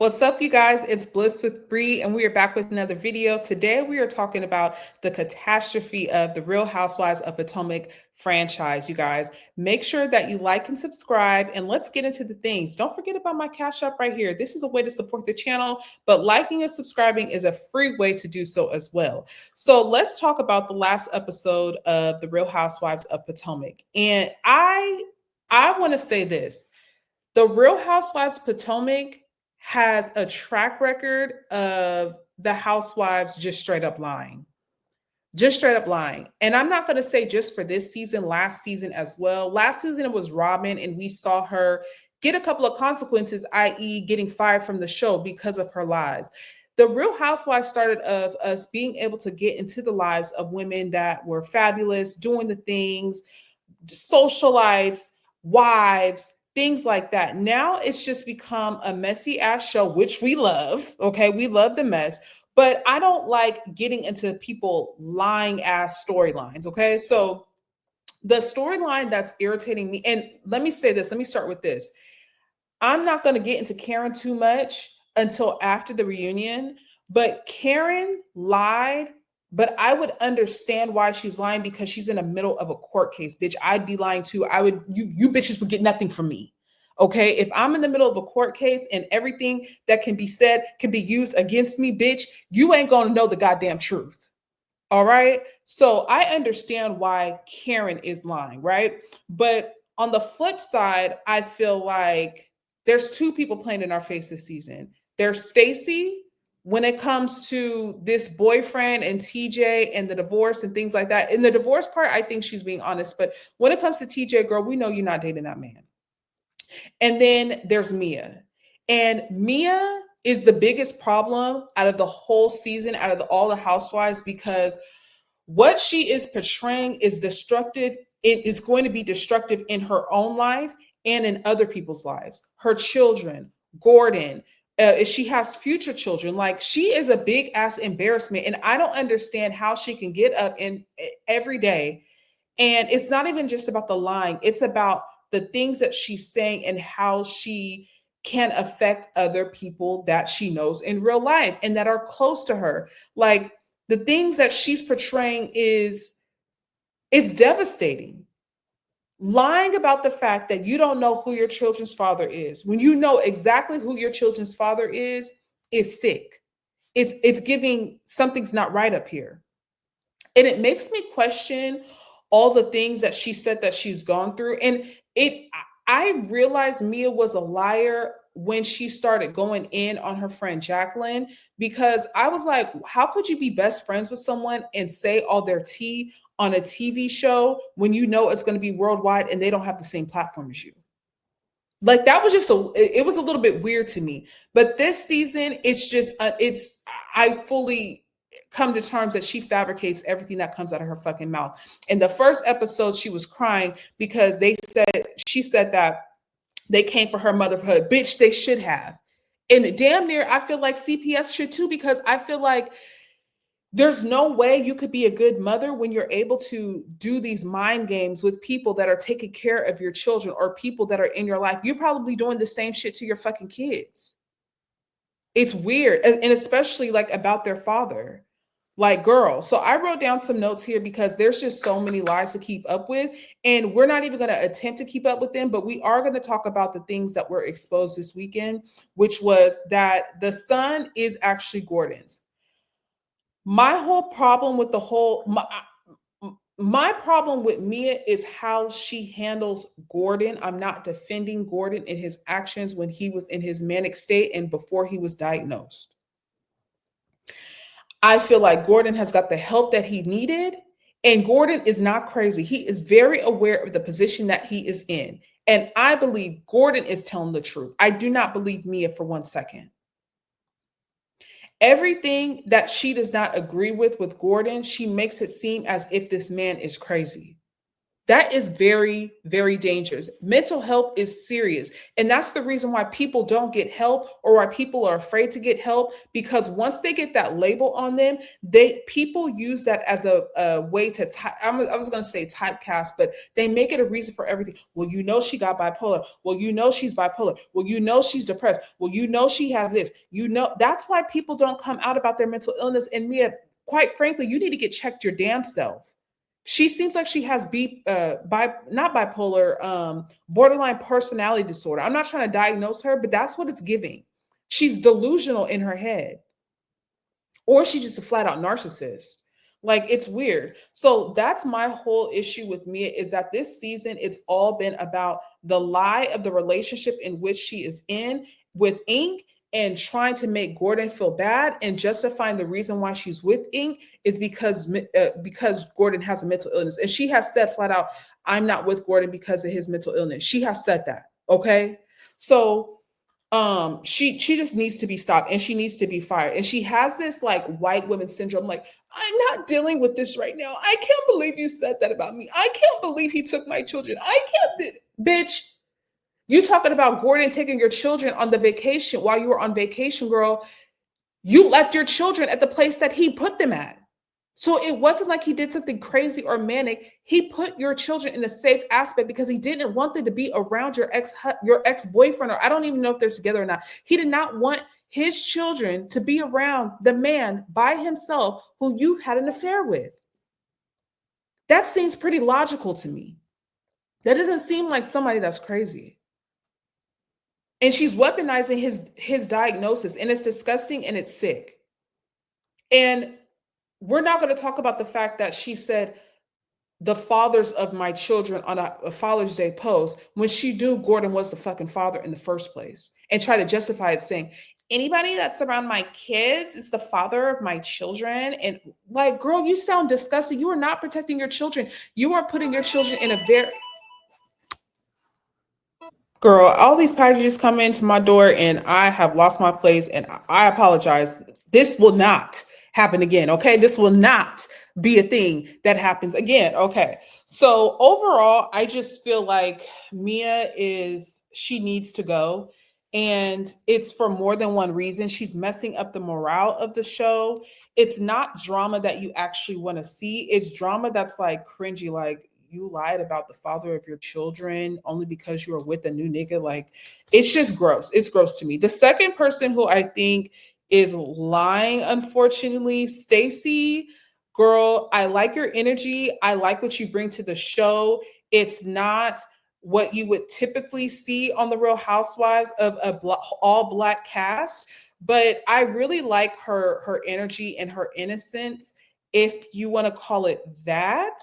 What's up, you guys? It's Bliss with Bree, and we are back with another video. Today, we are talking about the catastrophe of the Real Housewives of Potomac franchise. You guys, make sure that you like and subscribe, and let's get into the things. Don't forget about my Cash App right here. This is a way to support the channel, but liking and subscribing is a free way to do so as well. So let's talk about the last episode of the Real Housewives of Potomac. And I want to say this. The Real Housewives Potomac has a track record of the housewives just straight up lying. Just straight up lying. And I'm not going to say just for this season, last season as well. Last season it was Robin, and we saw her get a couple of consequences, i.e., getting fired from the show because of her lies. The Real Housewives started of us being able to get into the lives of women that were fabulous, doing the things, socialites, wives, things like that. Now it's just become a messy ass show, which we love. Okay. We love the mess, but I don't like getting into people lying ass storylines. Okay. So the storyline that's irritating me, and let me say this, let me start with this. I'm not going to get into Karen too much until after the reunion, but Karen lied, but I would understand why she's lying because she's in the middle of a court case. Bitch, I'd be lying too. You bitches would get nothing from me. Okay. If I'm in the middle of a court case and everything that can be said can be used against me, bitch, you ain't going to know the goddamn truth. All right. So I understand why Karen is lying, right? But on the flip side, I feel like there's two people playing in our face this season. There's Stacy when it comes to this boyfriend and TJ and the divorce and things like that. In the divorce part, I think she's being honest. But when it comes to TJ, girl, we know you're not dating that man. And then there's Mia. And Mia is the biggest problem out of the whole season, out of all the housewives, because what she is portraying is destructive. It is going to be destructive in her own life and in other people's lives. Her children, Gordon, if she has future children, like she is a big ass embarrassment. And I don't understand how she can get up in every day. And it's not even just about the lying, it's about the things that she's saying and how she can affect other people that she knows in real life and that are close to her. Like the things that she's portraying is devastating. Lying about the fact that you don't know who your children's father is, when you know exactly who your children's father is sick. It's giving something's not right up here. And it makes me question all the things that she said that she's gone through. And I realized Mia was a liar when she started going in on her friend Jacqueline, because I was like, how could you be best friends with someone and say all their tea on a TV show when you know it's going to be worldwide and they don't have the same platform as you? Like that was just it was a little bit weird to me. But this season, it's just I fully come to terms that she fabricates everything that comes out of her fucking mouth. In the first episode, she was crying because she said that they came for her motherhood. Bitch, they should have. And damn near, I feel like CPS should too, because I feel like there's no way you could be a good mother when you're able to do these mind games with people that are taking care of your children or people that are in your life. You're probably doing the same shit to your fucking kids. It's weird. And especially like about their father. Like, girl. So I wrote down some notes here because there's just so many lies to keep up with. And we're not even going to attempt to keep up with them, but we are going to talk about the things that were exposed this weekend, which was that the son is actually Gordon's. My whole problem with my problem with Mia is how she handles Gordon. I'm not defending Gordon in his actions when he was in his manic state and before he was diagnosed. I feel like Gordon has got the help that he needed, and Gordon is not crazy. He is very aware of the position that he is in. And I believe Gordon is telling the truth. I do not believe Mia for 1 second. Everything that she does not agree with Gordon, she makes it seem as if this man is crazy. That is very, very dangerous. Mental health is serious. And that's the reason why people don't get help or why people are afraid to get help, because once they get that label on them, people use that as a way to I was going to say typecast, but they make it a reason for everything. Well, you know she got bipolar. Well, you know she's bipolar. Well, you know she's depressed. Well, you know she has this. You know, that's why people don't come out about their mental illness. And Mia, quite frankly, you need to get checked your damn self. She seems like she has not bipolar, borderline personality disorder. I'm not trying to diagnose her, but that's what it's giving. She's delusional in her head, or she's just a flat out narcissist. Like, it's weird. So that's my whole issue with Mia, is that this season it's all been about the lie of the relationship in which she is in with Ink, and trying to make Gordon feel bad, and justifying the reason why she's with Ink is because Gordon has a mental illness. And she has said flat out, I'm not with Gordon because of his mental illness. She has said that. Okay. So she just needs to be stopped, and she needs to be fired. And she has this like white women syndrome, like, I'm not dealing with this right now. I can't believe you said that about me. I can't believe he took my children. I can't. Bitch, you talking about Gordon taking your children on the vacation. While you were on vacation, girl, you left your children at the place that he put them at. So it wasn't like he did something crazy or manic. He put your children in a safe aspect because he didn't want them to be around your ex-boyfriend, or I don't even know if they're together or not. He did not want his children to be around the man by himself who you had an affair with. That seems pretty logical to me. That doesn't seem like somebody that's crazy. And she's weaponizing his diagnosis, and it's disgusting and it's sick. And we're not going to talk about the fact that she said the fathers of my children on a Father's Day post when she knew Gordon was the fucking father in the first place, and try to justify it saying anybody that's around my kids is the father of my children. And like, girl, you sound disgusting. You are not protecting your children. You are putting your children in a very Girl, all these packages come into my door and I have lost my place, and I apologize. This will not happen again. Okay. This will not be a thing that happens again. Okay. So overall, I just feel like she needs to go. And it's for more than one reason. She's messing up the morale of the show. It's not drama that you actually want to see. It's drama that's like cringy, like, you lied about the father of your children only because you were with a new nigga. Like, it's just gross. It's gross to me. The second person who I think is lying, unfortunately, Stacy. Girl, I like your energy. I like what you bring to the show. It's not what you would typically see on the Real Housewives of a all black cast, but I really like her energy and her innocence, if you want to call it that.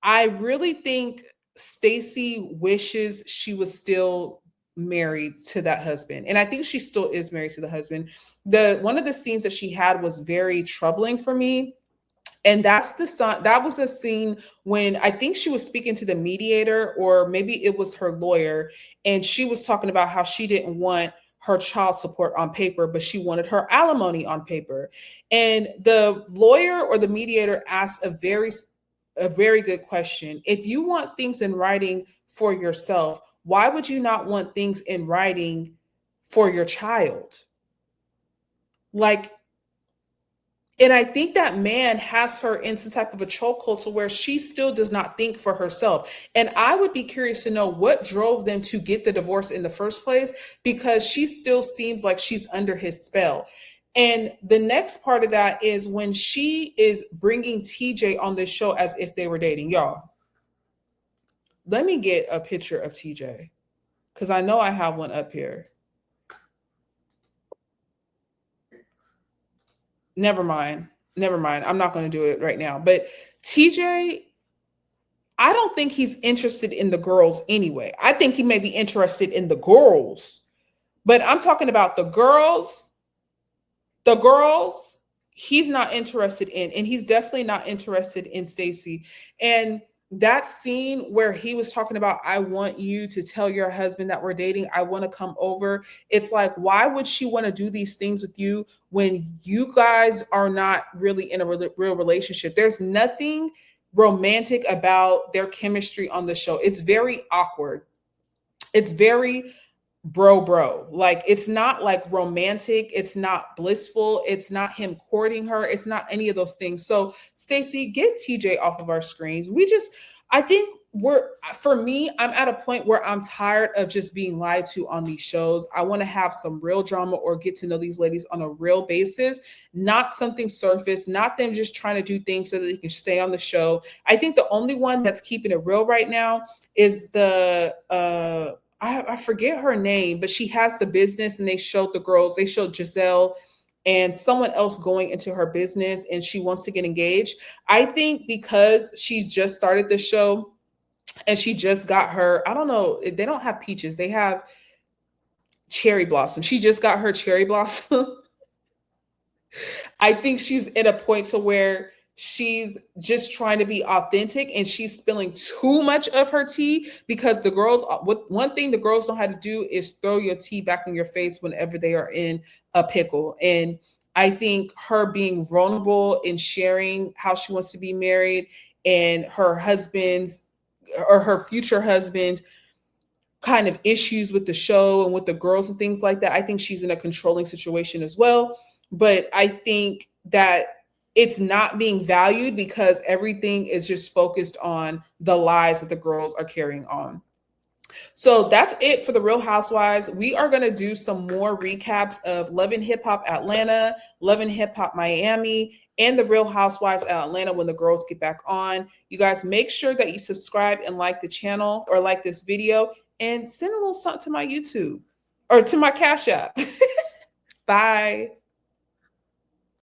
I really think Stacy wishes she was still married to that husband. And I think she still is married to the husband. The one of the scenes that she had was very troubling for me. And that was the scene when I think she was speaking to the mediator, or maybe it was her lawyer, and she was talking about how she didn't want her child support on paper, but she wanted her alimony on paper. And the lawyer or the mediator asked a very good question. If you want things in writing for yourself, why would you not want things in writing for your child? Like, and I think that man has her in some type of a chokehold to where she still does not think for herself. And I would be curious to know what drove them to get the divorce in the first place, because she still seems like she's under his spell. And the next part of that is when she is bringing TJ on this show as if they were dating. Y'all, let me get a picture of TJ, because I know I have one up here. Never mind. Never mind. I'm not going to do it right now. But TJ, I don't think he's interested in the girls anyway. I think he may be interested in the girls, but I'm talking about the girls, he's not interested in, and he's definitely not interested in Stacy. And that scene where he was talking about, I want you to tell your husband that we're dating, I want to come over. It's like, why would she want to do these things with you when you guys are not really in a real relationship? There's nothing romantic about their chemistry on the show. It's very awkward. It's very bro. Like, it's not like romantic, it's not blissful, it's not him courting her, it's not any of those things. So Stacey, get TJ off of our screens. I think for me, I'm at a point where I'm tired of just being lied to on these shows. I want to have some real drama or get to know these ladies on a real basis, not something surface, not them just trying to do things so that they can stay on the show. I think the only one that's keeping it real right now is the I forget her name, but she has the business, and they showed the girls, they showed Giselle and someone else going into her business, and she wants to get engaged. I think because she's just started the show and she just got her, I don't know, they don't have peaches, they have cherry blossom. She just got her cherry blossom. I think she's at a point to where she's just trying to be authentic, and she's spilling too much of her tea, because the girls, one thing the girls know how to do is throw your tea back in your face whenever they are in a pickle. And I think her being vulnerable and sharing how she wants to be married, and her husband's or her future husband kind of issues with the show and with the girls and things like that. I think she's in a controlling situation as well. But I think that it's not being valued because everything is just focused on the lies that the girls are carrying on. So that's it for the Real Housewives. We are going to do some more recaps of Love and Hip Hop Atlanta, Love and Hip Hop Miami, and the Real Housewives at Atlanta when the girls get back on. You guys make sure that you subscribe and like the channel or like this video, and send a little something to my YouTube or to my Cash App. Bye.